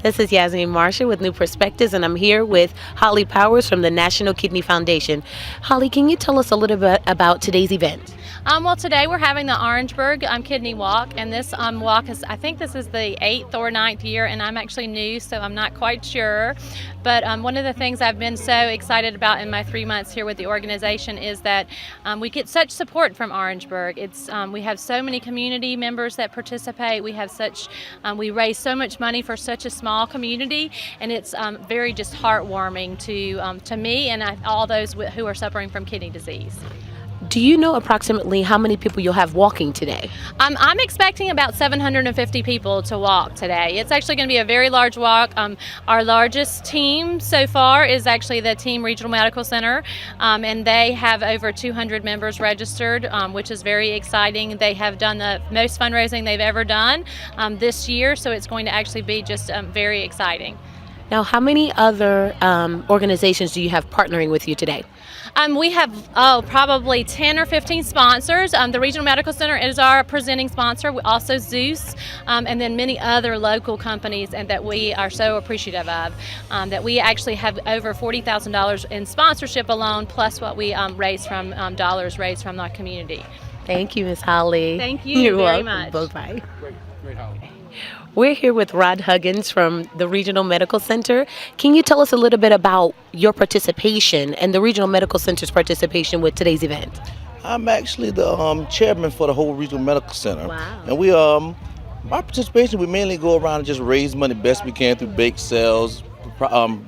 This is Yasmin Marsha with New Perspectives, and I'm here with Holly Powers from the National Kidney Foundation. Holly, can you tell us a little bit about today's event? Well, today we're having the Orangeburg Kidney Walk, and this walk is, I think this is the 8th or 9th year, and I'm actually new, so I'm not quite sure. But one of the things I've been so excited about in my 3 months here with the organization is that we get such support from Orangeburg. We have so many community members that participate. We raise so much money for such a small community, and it's very just heartwarming to me and all those who are suffering from kidney disease. Do you know approximately how many people you'll have walking today? I'm expecting about 750 people to walk today. It's actually going to be a very large walk. Our largest team so far is actually the Team Regional Medical Center, and they have over 200 members registered, which is very exciting. They have done the most fundraising they've ever done this year, so it's going to actually be just very exciting. Now, how many other organizations do you have partnering with you today? We have probably 10 or 15 sponsors. The Regional Medical Center is our presenting sponsor. Also Zeus, and then many other local companies, and that we are so appreciative of. That we actually have over $40,000 in sponsorship alone, plus what we raise from dollars raised from our community. Thank you, Ms. Holly. Thank you You're very welcome. much. Bye-bye. Great Holly. We're here with Rod Huggins from the Regional Medical Center. Can you tell us a little bit about your participation and the Regional Medical Center's participation with today's event? I'm actually the chairman for the whole Regional Medical Center. Wow. And we our participation, we mainly go around and just raise money best we can through bake sales,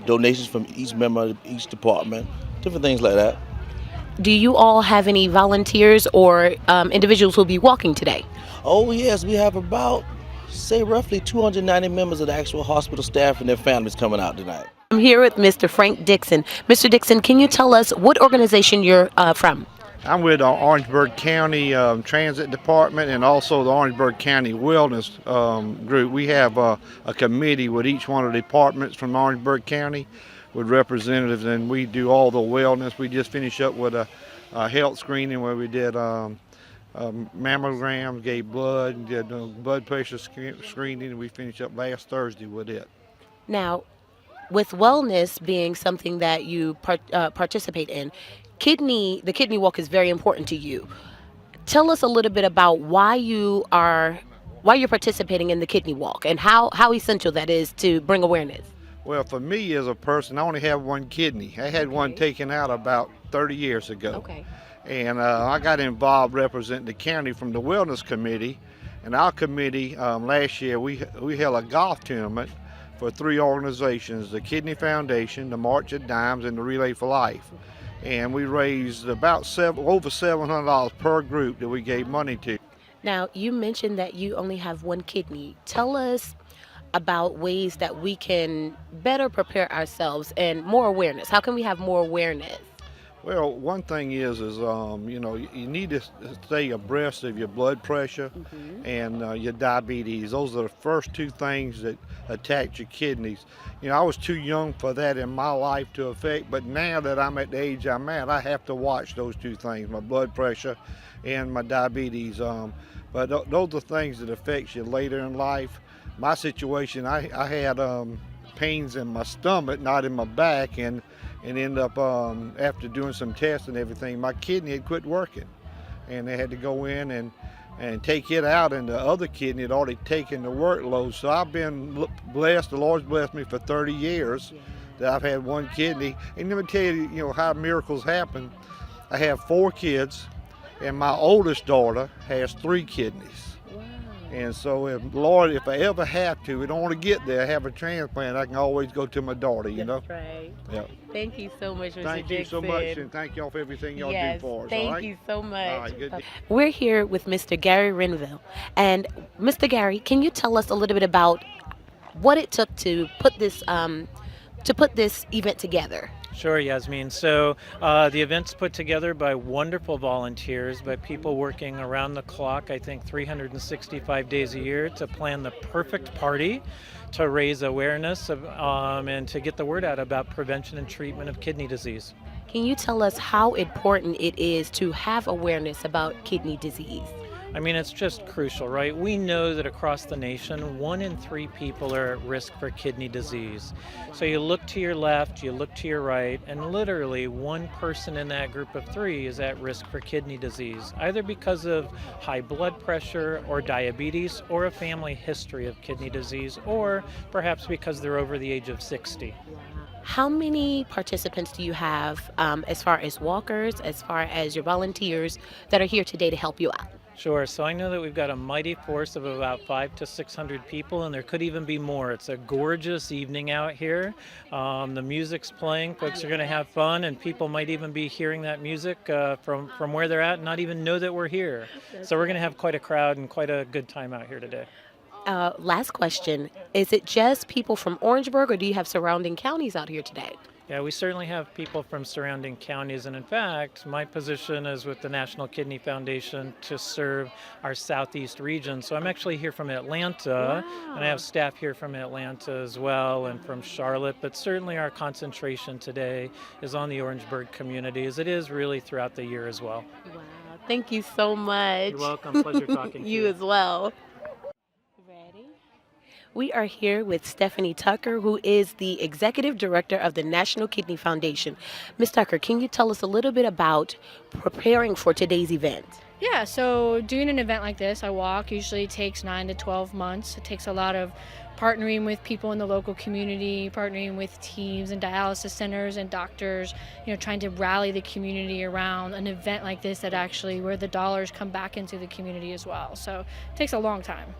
donations from each member of each department, different things like that. Do you all have any volunteers or individuals who will be walking today? Oh yes, we have about, say, roughly 290 members of the actual hospital staff and their families coming out tonight. I'm here with Mr. Frank Dixon. Mr. Dixon, can you tell us what organization you're from? I'm with the Orangeburg County Transit Department and also the Orangeburg County Wellness Group. We have a committee with each one of the departments from Orangeburg County with representatives, and we do all the wellness. We just finished up with a health screening where we did mammograms, gave blood, did blood pressure screening, and we finished up last Thursday with it. Now, with wellness being something that you participate in, the kidney walk is very important to you. Tell us a little bit about why you're participating in the kidney walk and how essential that is to bring awareness. Well, for me as a person, I only have one kidney. I had one taken out about 30 years ago. Okay. And I got involved representing the county from the Wellness Committee. And our committee, last year, we held a golf tournament for 3 organizations, the Kidney Foundation, the March of Dimes, and the Relay for Life. And we raised about over $700 per group that we gave money to. Now, you mentioned that you only have one kidney. Tell us about ways that we can better prepare ourselves and more awareness. How can we have more awareness? Well, one thing is you need to stay abreast of your blood pressure and your diabetes. Those are the first 2 things that attack your kidneys. I was too young for that in my life to affect, but now that I'm at the age I'm at, I have to watch those 2 things, my blood pressure and my diabetes. But those are things that affect you later in life. My situation, I had pains in my stomach, not in my back, and ended up, after doing some tests and everything, my kidney had quit working. And they had to go in and take it out, and the other kidney had already taken the workload. So I've been blessed, the Lord's blessed me for 30 years that I've had one kidney. And let me tell you, how miracles happen. I have 4 kids, and my oldest daughter has 3 kidneys. And so, if I ever have to, we don't want to get there, have a transplant, I can always go to my daughter, That's right. Yeah. Thank you so much, Mr. Thank you so much, and thank y'all for everything y'all do for us. Thank all right? you so much. All right, good. We're here with Mr. Gary Renville. And Mr. Gary, can you tell us a little bit about what it took to put this event together? Sure, Yasmin. So the event's put together by wonderful volunteers, by people working around the clock, I think 365 days a year, to plan the perfect party, to raise awareness of, and to get the word out about prevention and treatment of kidney disease. Can you tell us how important it is to have awareness about kidney disease? I mean, it's just crucial, right? We know that across the nation, 1 in 3 people are at risk for kidney disease. So you look to your left, you look to your right, and literally one person in that group of 3 is at risk for kidney disease, either because of high blood pressure or diabetes or a family history of kidney disease, or perhaps because they're over the age of 60. How many participants do you have as far as walkers, as far as your volunteers that are here today to help you out? Sure. So I know that we've got a mighty force of about 500 to 600 people, and there could even be more. It's a gorgeous evening out here. The music's playing. Folks are going to have fun, and people might even be hearing that music from where they're at and not even know that we're here. So we're going to have quite a crowd and quite a good time out here today. Last question. Is it just people from Orangeburg, or do you have surrounding counties out here today? Yeah, we certainly have people from surrounding counties, and in fact, my position is with the National Kidney Foundation to serve our southeast region. So I'm actually here from Atlanta, and I have staff here from Atlanta as well and from Charlotte, but certainly our concentration today is on the Orangeburg community, as it is really throughout the year as well. Wow. Thank you so much. You're welcome. Pleasure talking to you. You as well. Ready? We are here with Stephanie Tucker, who is the Executive Director of the National Kidney Foundation. Ms. Tucker, can you tell us a little bit about preparing for today's event? Yeah, so doing an event like this, I walk, usually takes 9 to 12 months. It takes a lot of partnering with people in the local community, partnering with teams and dialysis centers and doctors, trying to rally the community around an event like this that actually where the dollars come back into the community as well. So it takes a long time.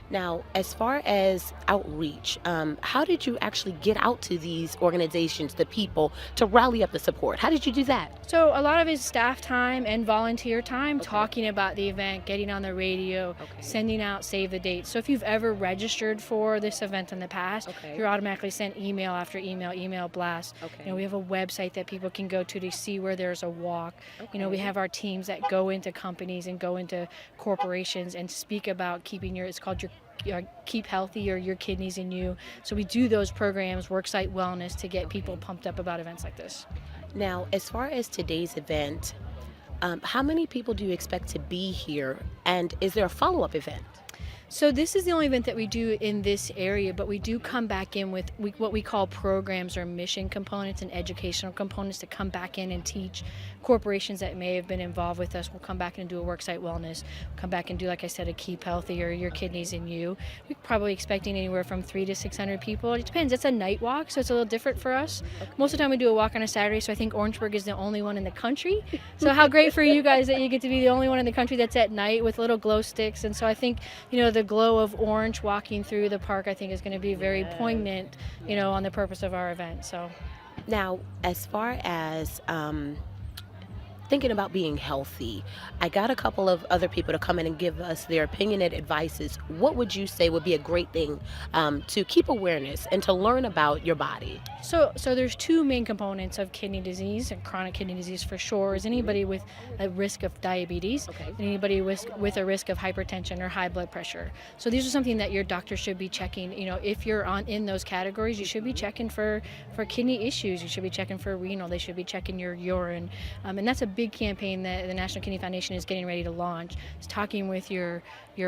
Now, as far as outreach, how did you actually get out to these organizations, the people, to rally up the support? How did you do that? So a lot of it is staff time and volunteer time, talking about the event, getting on the radio, sending out save the dates. So if you've ever registered for this event in the past, you're automatically sent email after email, email blast. We have a website that people can go to see where there's a walk. We have our teams that go into companies and go into corporations and speak about keeping it's called your Keep Healthy or Your Kidneys in You. So we do those programs, worksite wellness, to get people pumped up about events like this. Now, as far as today's event, how many people do you expect to be here? And is there a follow-up event? So this is the only event that we do in this area, but we do come back in with what we call programs or mission components and educational components to come back in and teach corporations that may have been involved with us. We'll come back and do a worksite wellness, come back and do, like I said, a Keep Healthy or Your Kidneys in You. We're probably expecting anywhere from 300 to 600 people. It depends. It's a night walk, so it's a little different for us. Most of the time we do a walk on a Saturday, so I think Orangeburg is the only one in the country. So how great for you guys that you get to be the only one in the country that's at night with little glow sticks. And so I think, the glow of orange walking through the park, I think, is going to be very poignant, on the purpose of our event. So now, as far as thinking about being healthy, I got a couple of other people to come in and give us their opinionated advices. What would you say would be a great thing to keep awareness and to learn about your body? So there's two main components of kidney disease, and chronic kidney disease for sure is anybody with a risk of diabetes, and anybody with a risk of hypertension or high blood pressure. So these are something that your doctor should be checking. If you're in those categories, you should be checking for kidney issues. You should be checking for renal. They should be checking your urine, and that's a big campaign that the National Kidney Foundation is getting ready to launch. It's talking with your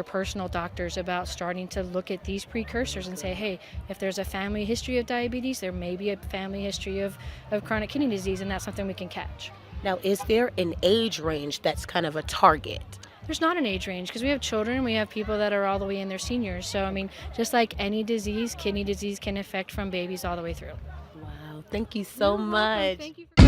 personal doctors about starting to look at these precursors and say, hey, if there's a family history of diabetes, there may be a family history of chronic kidney disease, and that's something we can catch. Now, is there an age range that's kind of a target? There's not an age range because we have children, we have people that are all the way in their seniors. So, just like any disease, kidney disease can affect from babies all the way through. Wow, thank you so much. Thank you.